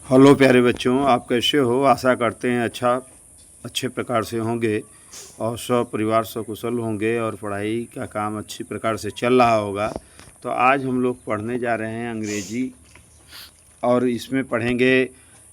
Hello प्यारे बच्चों, आप कैसे हो? आशा करते हैं अच्छे प्रकार से होंगे और सब परिवार सकुशल होंगे और पढ़ाई का काम अच्छी प्रकार से चल रहा होगा। तो आज हम लोग पढ़ने जा रहे हैं अंग्रेजी और इसमें पढ़ेंगे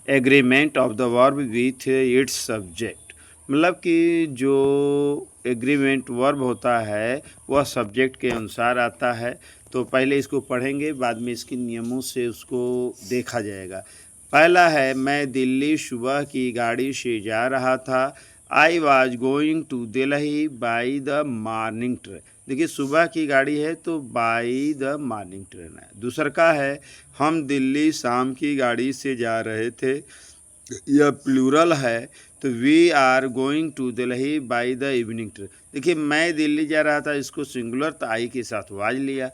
agreement of the verb with its subject. मतलब कि जो एग्रीमेंट वर्ब होता है वह सब्जेक्ट के अनुसार आता है। तो पहले इसको पढ़ेंगे, बाद में इसके नियमों से उसको देखा जाएगा। पहला है, मैं दिल्ली सुबह की गाड़ी से जा रहा था। I was going to Delhi by the morning train. देखिए, सुबह की गाड़ी है तो बाई द मॉर्निंग ट्रेन है। दूसर का है, हम दिल्ली शाम की गाड़ी से जा रहे थे। यह प्लूरल है तो we are going to Delhi by the evening train. देखिए, मैं दिल्ली जा रहा था, इसको सिंगुलर तो आई के साथ वाज लिया।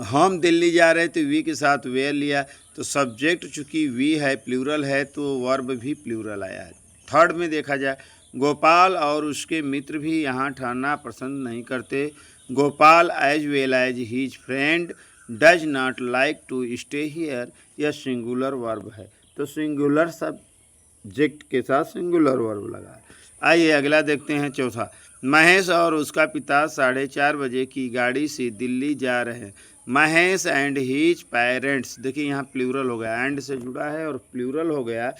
हम दिल्ली जा रहे थे, वी के साथ वेयर लिया। तो सब्जेक्ट चूंकि वी है, प्लूरल है, तो वर्ब भी प्लूरल आया है। थर्ड में देखा जाए, गोपाल और उसके मित्र भी यहाँ ठहरना पसंद नहीं करते। Gopal as well as his friend does not like to stay here. यह सिंगुलर वर्ब है, तो सिंगुलर सब्जेक्ट के साथ सिंगुलर वर्ब लगा है। आइए अगला देखते हैं, चौथा। महेश और उसका पिता 4:30 बजे की गाड़ी से दिल्ली जा रहे हैं। महेश एंड हीज पेरेंट्स, देखिए यहाँ प्लूरल हो गया, एंड से जुड़ा है और प्लूरल हो गया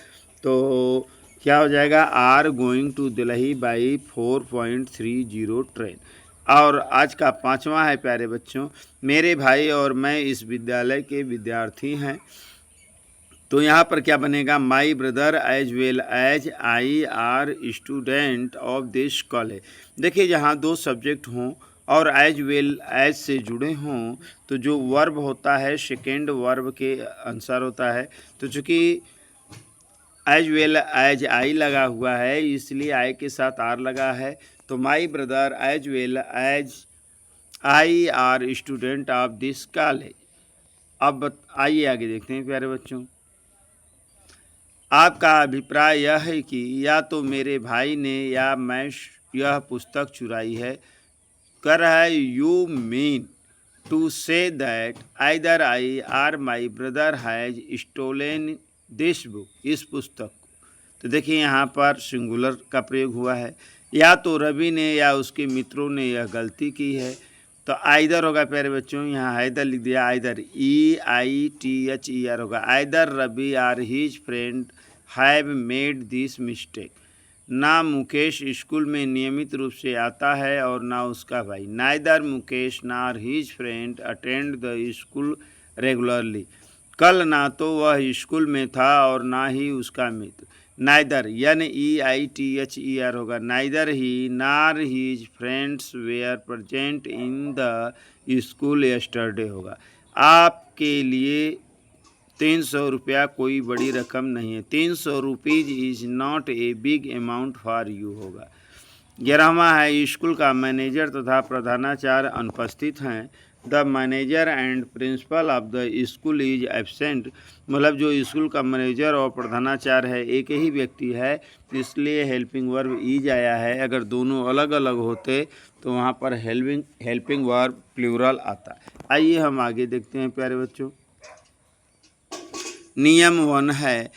तो क्या हो जाएगा, are going to Delhi by 4.30 train. और आज का पांचवा है प्यारे बच्चों, मेरे भाई और मैं इस विद्यालय के विद्यार्थी हैं। तो यहाँ पर क्या बनेगा, my brother as well as I are student of this college. देखिए, जहाँ दो सब्जेक्ट हों और एज वेल एज से जुड़े हों तो जो वर्ब होता है सेकेंड वर्ब के अनुसार होता है। तो चूँकि एज वेल एज आई लगा हुआ है इसलिए आई के साथ आर लगा है। तो my brother as well as I are student of this college. अब आइए आगे देखते हैं प्यारे बच्चों। आपका अभिप्राय यह है कि या तो मेरे भाई ने या मैं यह पुस्तक चुराई है। कर रहा है, you mean to say that either I or my brother has stolen this book, इस पुस्तक को। तो देखिए यहाँ पर सिंगुलर का प्रयोग हुआ है। या तो रवि ने या उसके मित्रों ने यह गलती की है। तो आइदर होगा प्यारे बच्चों, यहाँ आइदर लिख दिया, आइदर EITHER होगा। Either Ravi or his friend have made this mistake. ना मुकेश स्कूल में नियमित रूप से आता है और ना उसका भाई। Neither Mukesh nor his friend attend the school regularly. कल ना तो वह स्कूल में था और ना ही उसका मित्र। नाइदर NEITHER होगा। Neither he nor his friends were present in the school yesterday होगा। आपके लिए 300 रुपया कोई बड़ी रकम नहीं है। 300 rupees is not a big amount for you होगा। 11वां है, स्कूल का मैनेजर तथा प्रधानाचार्य अनुपस्थित हैं। The manager and principle of the school is absent. मतलब जो स्कूल का मैनेजर और प्रधानाचार्य है एक ही व्यक्ति है, इसलिए हेल्पिंग वर्ब ईज आया है। अगर दोनों अलग अलग होते तो वहाँ पर हेल्पिंग वर्ब प्लूरल आता। आइए हम आगे देखते हैं प्यारे बच्चों। नियम 1 है,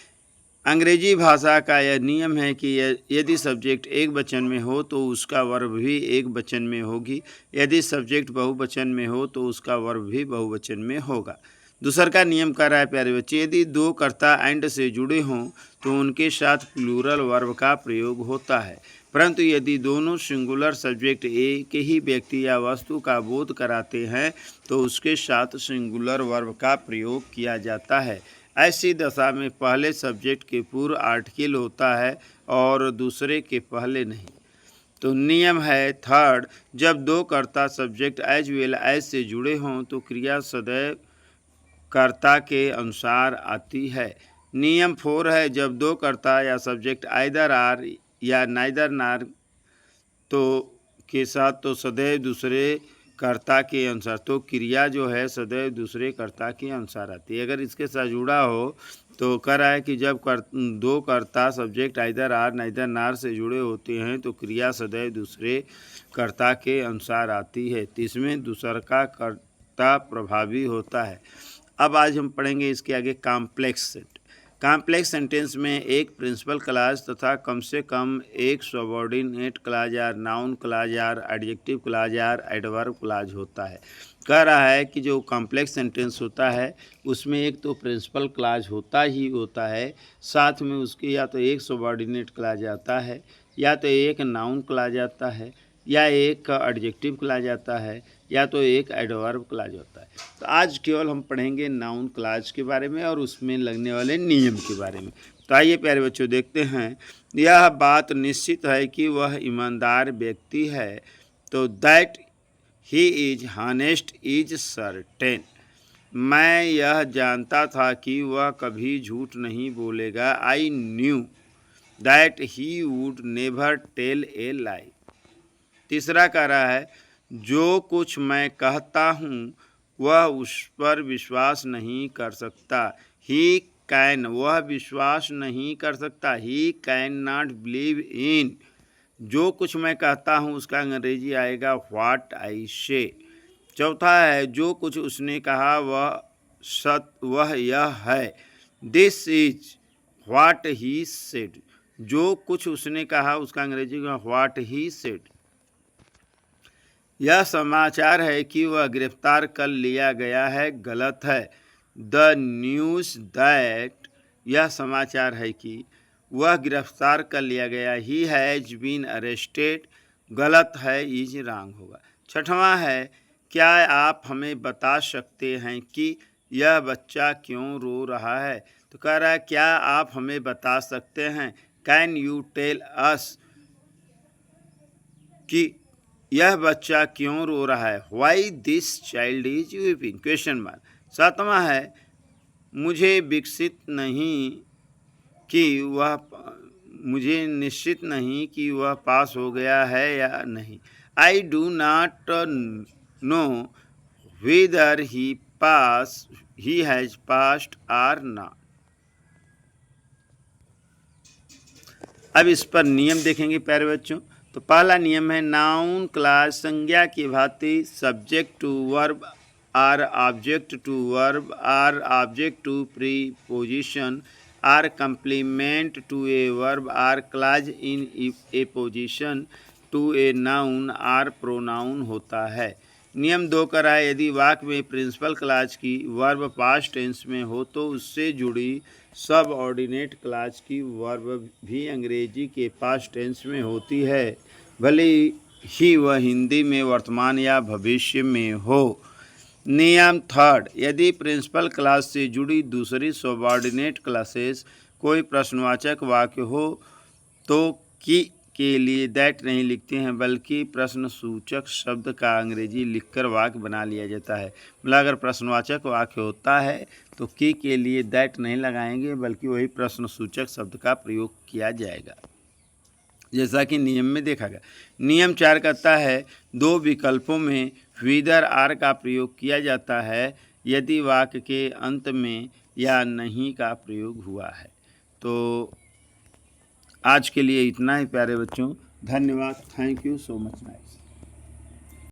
अंग्रेजी भाषा का यह नियम है कि यदि सब्जेक्ट एक वचन में हो तो उसका वर्ब भी एक वचन में होगी। यदि सब्जेक्ट बहुवचन में हो तो उसका वर्ब भी बहुवचन में होगा। दूसर का नियम कह रहा है प्यारे बच्चे, यदि दो कर्ता एंड से जुड़े हों तो उनके साथ प्लूरल वर्ब का प्रयोग होता है, परंतु यदि दोनों सिंगुलर सब्जेक्ट एक ही व्यक्ति या वस्तु का बोध कराते हैं तो उसके साथ सिंगुलर वर्ब का प्रयोग किया जाता है। ऐसी दशा में पहले सब्जेक्ट के पूर्व आर्टिकल होता है और दूसरे के पहले नहीं। तो नियम है थर्ड, जब दो कर्ता सब्जेक्ट एज वेल एज से जुड़े हों तो क्रिया सदैव कर्ता के अनुसार आती है। नियम 4 है, जब दो कर्ता या सब्जेक्ट आइदर आर या नाइदर नार तो के साथ तो सदैव दूसरे कर्ता के अनुसार, तो क्रिया जो है सदैव दूसरे कर्ता के अनुसार आती है। अगर इसके साथ जुड़ा हो तो कह रहा है कि जब दो कर्ता सब्जेक्ट आइदर आर नाइदर नार से जुड़े होते हैं तो क्रिया सदैव दूसरे कर्ता के अनुसार आती है। तो इसमें दूसर का कर्ता प्रभावी होता है। अब आज हम पढ़ेंगे इसके आगे कॉम्प्लेक्स सेट। कॉम्प्लेक्स सेंटेंस में एक प्रिंसिपल क्लॉज तथा कम से कम एक सबऑर्डिनेट क्लॉज या नाउन क्लॉज या एडजेक्टिव क्लॉज या एडवर्ब क्लॉज होता है। कह रहा है कि जो कॉम्प्लेक्स सेंटेंस होता है उसमें एक तो प्रिंसिपल क्लॉज होता ही होता है, साथ में उसके या तो एक सबऑर्डिनेट क्लॉज आता है, या तो एक नाउन क्लॉज आता है, या एक एडजेक्टिव क्लॉज आता है, या तो एक एडवर्ब क्लॉज होता है। तो आज केवल हम पढ़ेंगे नाउन क्लॉज के बारे में और उसमें लगने वाले नियम के बारे में। तो आइए प्यारे बच्चों देखते हैं। यह बात निश्चित है कि वह ईमानदार व्यक्ति है, तो that he is honest is certain. मैं यह जानता था कि वह कभी झूठ नहीं बोलेगा। I knew that he would never tell a lie. तीसरा कह रहा है जो कुछ मैं कहता हूँ वह उस पर विश्वास नहीं कर सकता। ही कैन, वह विश्वास नहीं कर सकता। He can not believe in. जो कुछ मैं कहता हूँ उसका अंग्रेजी आएगा व्हाट आई से। चौथा है जो कुछ उसने कहा वह यह है। This is what he said. जो कुछ उसने कहा उसका अंग्रेजी में व्हाट ही सेड। यह समाचार है कि वह गिरफ्तार कर लिया गया है, गलत है। द न्यूज़ दैट, यह समाचार है कि वह गिरफ्तार कर लिया गया, ही हैज़ बीन अरेस्टेड, गलत है, इज रॉन्ग होगा। छठवां है क्या आप हमें बता सकते हैं कि यह बच्चा क्यों रो रहा है। तो कह रहा है क्या आप हमें बता सकते हैं, कैन यू टेल अस, कि यह बच्चा क्यों रो रहा है। Why this child is weeping, question mark. सातवां है मुझे निश्चित नहीं कि वह पास हो गया है या नहीं। I do not know whether he has passed or not. अब इस पर नियम देखेंगे प्यारे बच्चों। तो पहला नियम है नाउन क्लॉज संज्ञा की भांति subject to verb or object to verb or object to preposition or complement to a verb or clause in a position to a noun or pronoun होता है। नियम 2 कह रहा है यदि वाक्य में प्रिंसिपल क्लॉज की वर्ब पास्ट टेंस में हो तो उससे जुड़ी सब ऑर्डिनेट क्लॉज की वर्ब भी अंग्रेजी के पास्ट टेंस में होती है, भले ही वह हिंदी में वर्तमान या भविष्य में हो। नियम 3 यदि प्रिंसिपल क्लॉज से जुड़ी दूसरी सबऑर्डिनेट क्लॉसेस कोई प्रश्नवाचक वाक्य हो तो की के लिए दैट नहीं लिखते हैं बल्कि प्रश्न सूचक शब्द का अंग्रेजी लिखकर वाक्य बना लिया जाता है। मतलब अगर प्रश्नवाचक वाक्य होता है तो की के लिए दैट नहीं लगाएंगे बल्कि वही प्रश्न सूचक शब्द का प्रयोग किया जाएगा, जैसा कि नियम में देखा गया। नियम 4 कहता है 2 विकल्पों में व्हीदर आर का प्रयोग किया जाता है यदि वाक्य के अंत में या नहीं का प्रयोग हुआ है। तो आज के लिए इतना ही प्यारे बच्चों, धन्यवाद। Thank you so much nice.